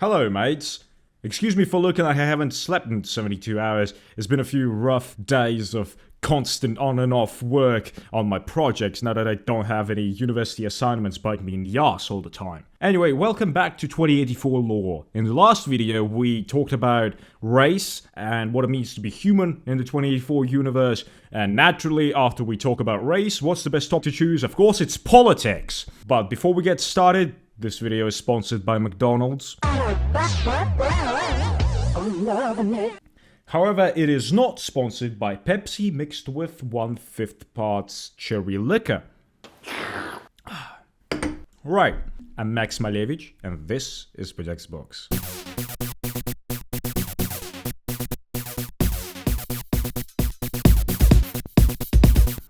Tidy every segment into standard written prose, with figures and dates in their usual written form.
Hello, mates. Excuse me for looking like I haven't slept in 72 hours. It's been a few rough days of constant on and off work on my projects now that I don't have any university assignments biting me in the ass all the time. Anyway, welcome back to 2084 Lore. In the last video, we talked about race and what it means to be human in the 2084 universe. And naturally, after we talk about race, what's the best topic to choose? Of course, it's politics. But before we get started, this video is sponsored by McDonald's. However, it is not sponsored by Pepsi mixed with 1/5 parts cherry liquor. Right, I'm Max Malevich, and this is Bodyak's Box.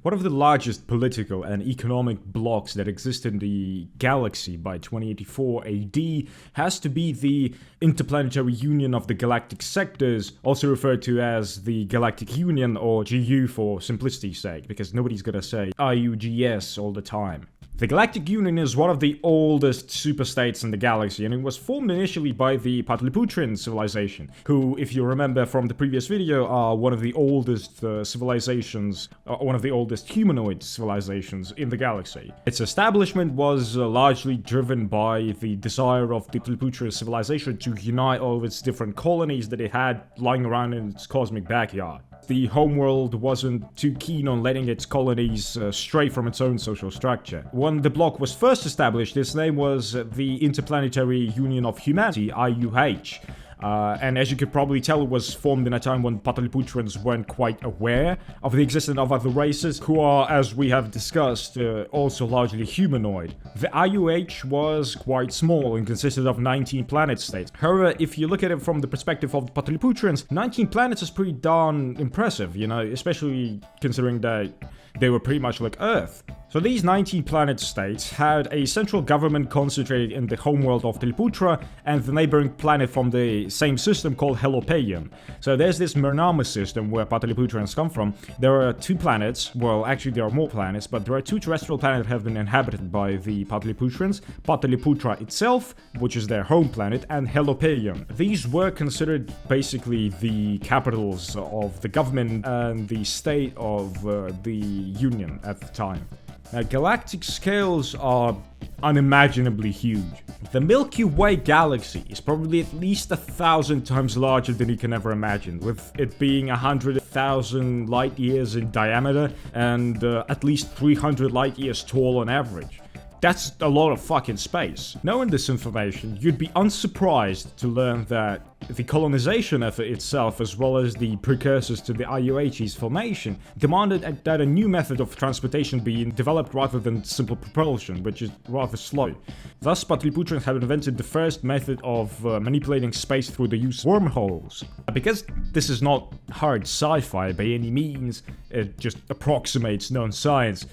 One of the largest political and economic blocks that exist in the galaxy by 2084 AD has to be the Interplanetary Union of the Galactic Sectors, also referred to as the Galactic Union, or GU for simplicity's sake, because nobody's gonna say IUGS all the time. The Galactic Union is one of the oldest superstates in the galaxy, and it was formed initially by the Pataliputrian civilization, who, if you remember from the previous video, are one of the oldest civilizations, one of the oldest humanoid civilizations in the galaxy. Its establishment was largely driven by the desire of the Pataliputrian civilization to unite all of its different colonies that it had lying around in its cosmic backyard. The homeworld wasn't too keen on letting its colonies stray from its own social structure. When the bloc was first established, its name was the Interplanetary Union of Humanity, IUH. And as you could probably tell, it was formed in a time when Pataliputrians weren't quite aware of the existence of other races, who are, as we have discussed, also largely humanoid. The IUH was quite small and consisted of 19 planet states. However, if you look at it from the perspective of the Pataliputrians, 19 planets is pretty darn impressive, you know, especially considering that they were pretty much like Earth. So these 19 planet states had a central government concentrated in the homeworld of Teliputra and the neighboring planet from the same system called Helopeion. So there's this Mernama system where Pataliputrians come from. There are two planets, well actually there are more planets, but there are two terrestrial planets that have been inhabited by the Pataliputrians. Pataliputra itself, which is their home planet, and Helopeion. These were considered basically the capitals of the government and the state of the Union at the time. Now, galactic scales are unimaginably huge. The Milky Way galaxy is probably at least 1,000 times larger than you can ever imagine, with it being 100,000 light years in diameter and at least 300 light years tall on average. That's a lot of fucking space. Knowing this information, you'd be unsurprised to learn that the colonization effort itself, as well as the precursors to the IUH's formation, demanded that a new method of transportation be developed rather than simple propulsion, which is rather slow. Thus, Pataliputrians had invented the first method of manipulating space through the use of wormholes. Because this is not hard sci-fi by any means, it just approximates known science.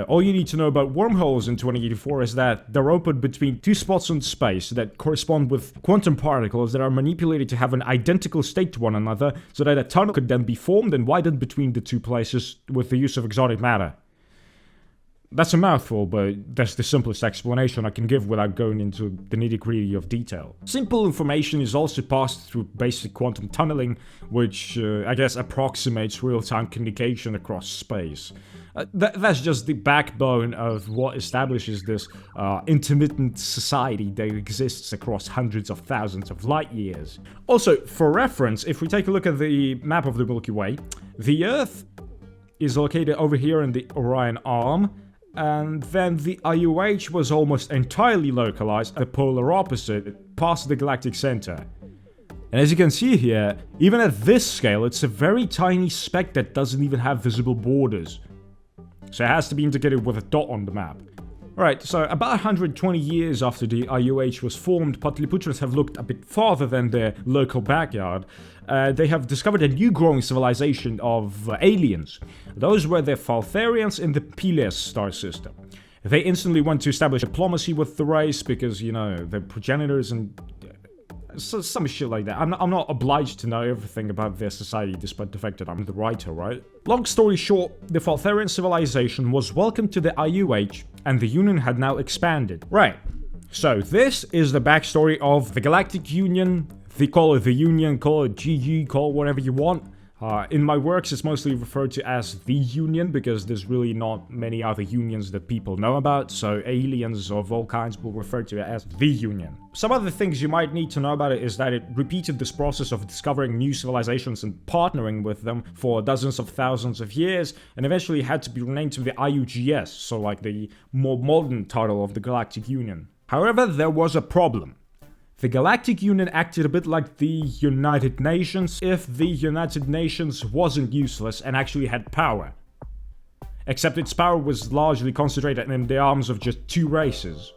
All you need to know about wormholes in 2084 is that they're opened between two spots in space that correspond with quantum particles that are manipulated to have an identical state to one another, so that a tunnel could then be formed and widened between the two places with the use of exotic matter. That's a mouthful, but that's the simplest explanation I can give without going into the nitty-gritty of detail. Simple information is also passed through basic quantum tunneling, which I guess approximates real-time communication across space. That's just the backbone of what establishes this intermittent society that exists across hundreds of thousands of light years. Also, for reference, if we take a look at the map of the Milky Way, the Earth is located over here in the Orion Arm, and then the IUH was almost entirely localized at the polar opposite, past the galactic center. And as you can see here, even at this scale, it's a very tiny speck that doesn't even have visible borders. So it has to be indicated with a dot on the map. Alright, so about 120 years after the IUH was formed, Pataliputrians have looked a bit farther than their local backyard. They have discovered a new growing civilization of aliens. Those were the Faltharians in the Piles star system. They instantly went to establish diplomacy with the race because, you know, their progenitors and So, some shit like that. I'm not obliged to know everything about their society despite the fact that I'm the writer, right? Long story short, the Faltharian civilization was welcomed to the IUH and the Union had now expanded. Right. So this is the backstory of the Galactic Union. They call it the Union, call it GG, call it whatever you want. In my works, it's mostly referred to as the Union because there's really not many other unions that people know about, so aliens of all kinds will refer to it as the Union. Some other things you might need to know about it is that it repeated this process of discovering new civilizations and partnering with them for dozens of thousands of years, and eventually had to be renamed to the IUGS, so like the more modern title of the Galactic Union. However, there was a problem. The Galactic Union acted a bit like the United Nations if the United Nations wasn't useless and actually had power. Except its power was largely concentrated in the arms of just two races.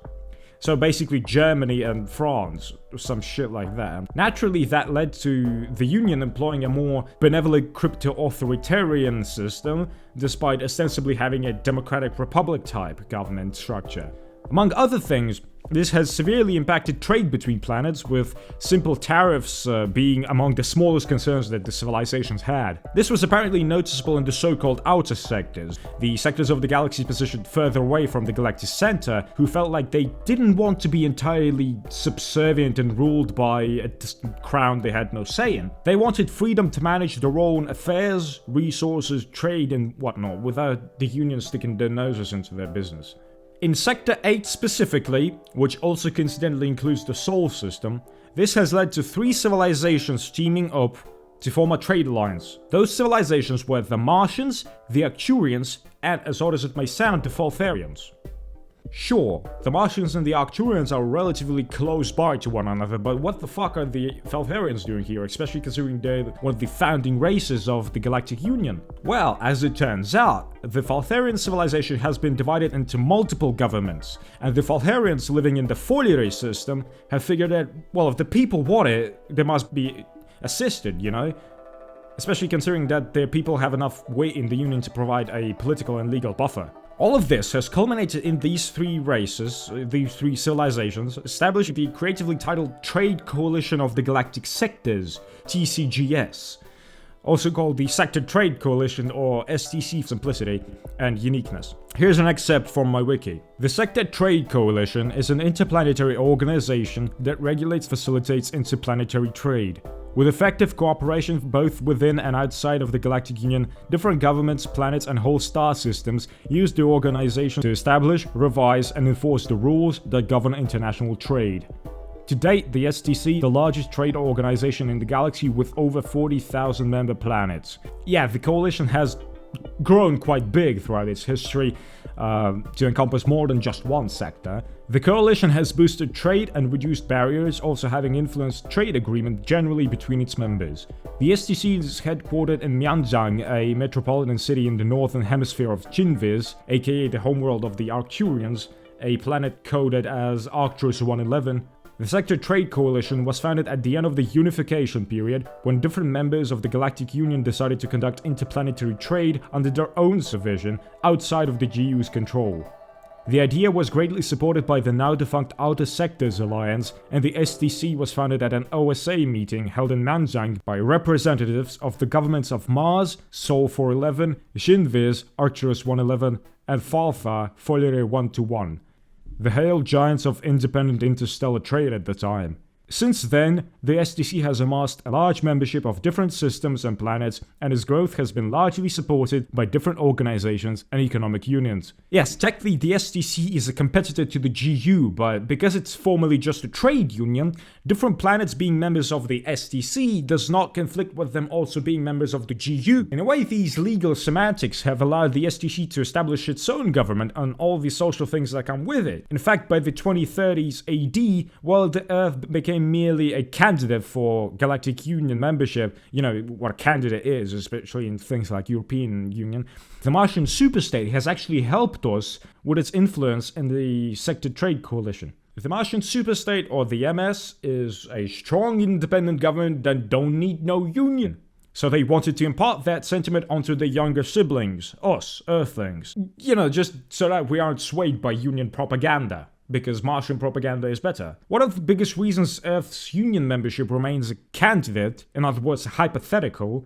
So basically Germany and France, or some shit like that. Naturally, that led to the Union employing a more benevolent crypto-authoritarian system, despite ostensibly having a democratic republic-type government structure. Among other things, this has severely impacted trade between planets, with simple tariffs being among the smallest concerns that the civilizations had. This was apparently noticeable in the so-called outer sectors, the sectors of the galaxy positioned further away from the galactic center, who felt like they didn't want to be entirely subservient and ruled by a distant crown they had no say in. They wanted freedom to manage their own affairs, resources, trade, and whatnot, without the Union sticking their noses into their business. In Sector 8 specifically, which also coincidentally includes the Sol system, this has led to 3 civilizations teaming up to form a trade alliance. Those civilizations were the Martians, the Arcturians, and, as odd as it may sound, the Faltharians. Sure, the Martians and the Arcturians are relatively close by to one another, but what the fuck are the Faltharians doing here, especially considering they're one of the founding races of the Galactic Union? Well, as it turns out, the Faltharian civilization has been divided into multiple governments, and the Faltharians living in the Foliary system have figured that, well, if the people want it, they must be assisted, you know? Especially considering that their people have enough weight in the Union to provide a political and legal buffer. All of this has culminated in these 3 races, these 3 civilizations, establishing the creatively titled Trade Coalition of the Galactic Sectors, TCGS, also called the Sector Trade Coalition, or STC for simplicity and uniqueness. Here's an excerpt from my wiki. The Sector Trade Coalition is an interplanetary organization that regulates and facilitates interplanetary trade. With effective cooperation both within and outside of the Galactic Union, different governments, planets, and whole star systems use the organization to establish, revise, and enforce the rules that govern international trade. To date, the STC, the largest trade organization in the galaxy with over 40,000 member planets. Yeah, the coalition has grown quite big throughout its history to encompass more than just one sector. The coalition has boosted trade and reduced barriers, also having influenced trade agreement generally between its members. The STC is headquartered in Mianzhang, a metropolitan city in the northern hemisphere of Jinviz, aka the homeworld of the Arcturians, a planet coded as Arcturus 111. The Sector Trade Coalition was founded at the end of the Unification period, when different members of the Galactic Union decided to conduct interplanetary trade under their own supervision, outside of the GU's control. The idea was greatly supported by the now-defunct Outer Sectors Alliance, and the STC was founded at an OSA meeting held in Nanjing by representatives of the governments of Mars, Sol 411, Jinviz, Arcturus 111, and Falfa, Foliare 121. The hail giants of independent interstellar trade at the time. Since then, the STC has amassed a large membership of different systems and planets, and its growth has been largely supported by different organizations and economic unions. Yes, technically the STC is a competitor to the GU, but because it's formally just a trade union, different planets being members of the STC does not conflict with them also being members of the GU. In a way, these legal semantics have allowed the STC to establish its own government and all the social things that come with it. In fact, by the 2030s AD, while the Earth became merely a candidate for Galactic Union membership, you know, what a candidate is, especially in things like European Union, the Martian superstate has actually helped us with its influence in the Sector Trade Coalition. If the Martian superstate, or the MS, is a strong independent government, then don't need no union. So they wanted to impart that sentiment onto the younger siblings, us, Earthlings. You know, just so that we aren't swayed by Union propaganda, because Martian propaganda is better. One of the biggest reasons Earth's Union membership remains a candidate, in other words, hypothetical,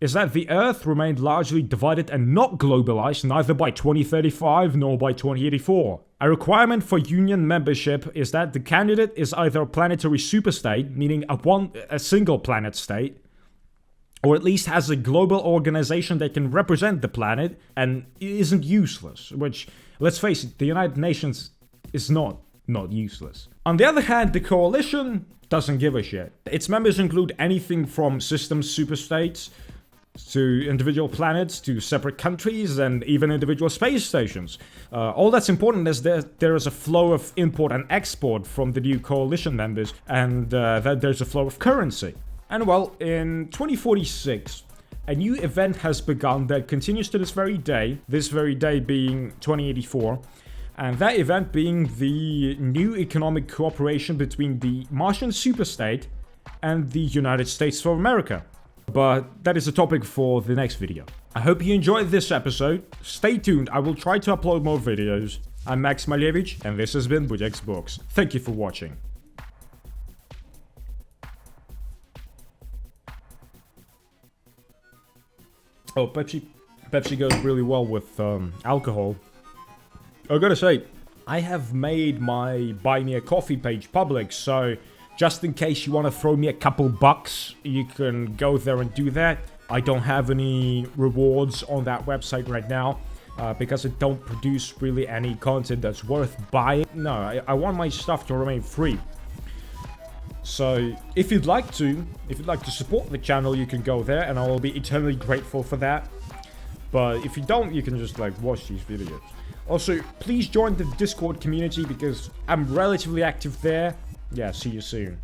is that the Earth remained largely divided and not globalized neither by 2035 nor by 2084. A requirement for Union membership is that the candidate is either a planetary superstate, meaning a single planet state, or at least has a global organization that can represent the planet and isn't useless, which, let's face it, the United Nations is not useless. On the other hand, the coalition doesn't give a shit. Its members include anything from system superstates to individual planets to separate countries and even individual space stations. All that's important is that there is a flow of import and export from the new coalition members, and that there's a flow of currency. And well, in 2046, a new event has begun that continues to this very day being 2084, and that event being the new economic cooperation between the Martian superstate and the United States of America. But that is a topic for the next video. I hope you enjoyed this episode. Stay tuned, I will try to upload more videos. I'm Max Malevich, and this has been Bodyak's Books. Thank you for watching. Oh, Pepsi goes really well with alcohol. I gotta say, I have made my Buy Me a Coffee page public, so just in case you want to throw me a couple bucks, you can go there and do that. I don't have any rewards on that website right now, because I don't produce really any content that's worth buying. No, I want my stuff to remain free. So if you'd like to support the channel, you can go there and I will be eternally grateful for that. But if you don't, you can just like watch these videos. Also, please join the Discord community because I'm relatively active there. Yeah, see you soon.